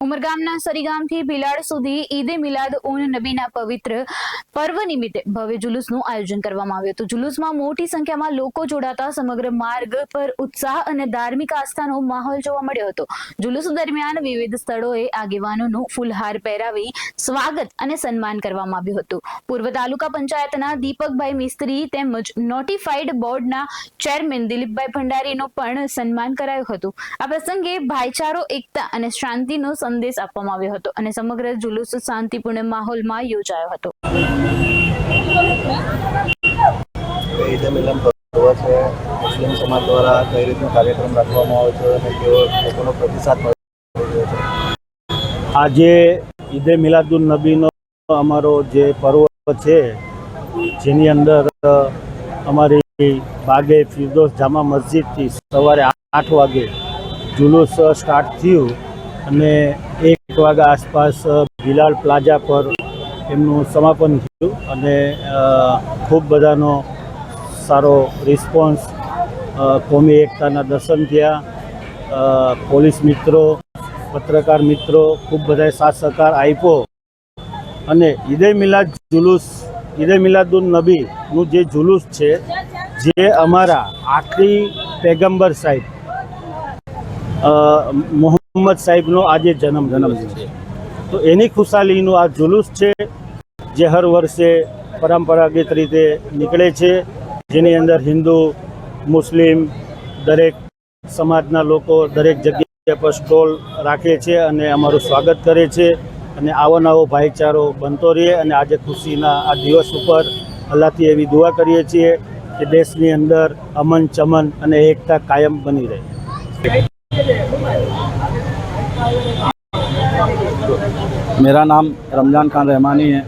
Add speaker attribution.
Speaker 1: ઉમરગામના સરીગામથી ભીલાડ સુધી ઈદે મિલાદ ઉન નબીના પવિત્ર પર્વ નિમિત્તે ભવ્ય જુલુસનું આયોજન કરવામાં આવ્યું હતું। જુલુસમાં મોટી સંખ્યામાં લોકો જોડાતા સમગ્ર માર્ગ પર ઉત્સાહ અને ધાર્મિક આસ્થાનો માહોલ જોવા મળ્યો હતો। જુલુસ દરમિયાન વિવિધ સ્થળોએ આગેવાનોનું ફૂલહાર પહેરાવી સ્વાગત અને સન્માન કરવામાં આવ્યું હતું। પૂર્વ તાલુકા પંચાયતના દીપકભાઈ મિસ્ત્રી તેમજ નોટિફાઈડ બોર્ડના ચેરમેન દિલીપભાઈ ભંડારીનો પણ સન્માન કરાયું હતું। આ પ્રસંગે ભાઈચારો, એકતા અને શાંતિનો સંદેશ આપવામાં આવ્યો હતો અને સમગ્ર જુલુસ શાંતિપૂર્ણ માહોલમાં યોજાયો હતો।
Speaker 2: ઈદ મિલાદ પર્વ છે, મુસ્લિમ સમાજ દ્વારા કઈ રીતનો કાર્યક્રમ રાખવામાં આવે છે અને કેવો લોકોનો પ્રતિસાદ મળી રહ્યો છે।
Speaker 3: આજે ઈદે મિલાદુન નબીનો અમારો જે પર્વ છે, જેની અંદર અમારી બાગે ફિરદોસ જામા મસ્જિદથી સવારે 8 વાગે જુલુસ સ્ટાર્ટ થયું અને 1 વાગ્યા આસપાસ બિલાલ પ્લાઝા પર એમનું સમાપન થયું અને ખૂબ બધાનો સારો રિસ્પોન્સ, કોમી એકતાના દર્શન થયા, પોલીસ મિત્રો, પત્રકાર મિત્રો ખૂબ બધાએ સાથ સહકાર આપ્યો અને ઈદે મિલાદુન નબીનું જે જુલુસ છે, જે અમારા આખરી પેગમ્બર સાહેબ મોહમ્મદ સાહેબનો આજે જન્મ છે, તો એની ખુશાલીનું આ જુલુસ છે, જે હર વર્ષે પરંપરાગત રીતે નીકળે છે, જેની અંદર હિન્દુ, મુસ્લિમ દરેક સમાજના લોકો દરેક જગ્યા પર સ્ટોલ રાખે છે અને અમારું સ્વાગત કરે છે અને આવો નવો ભાઈચારો બનતો રહે। અને આજે ખુશીના આ દિવસ ઉપર અલ્લાહથી એવી દુઆ કરીએ છીએ કે દેશની અંદર અમન, ચમન અને એકતા કાયમ બની રહે।
Speaker 4: मेरा नाम रमजान खान रहमानी है।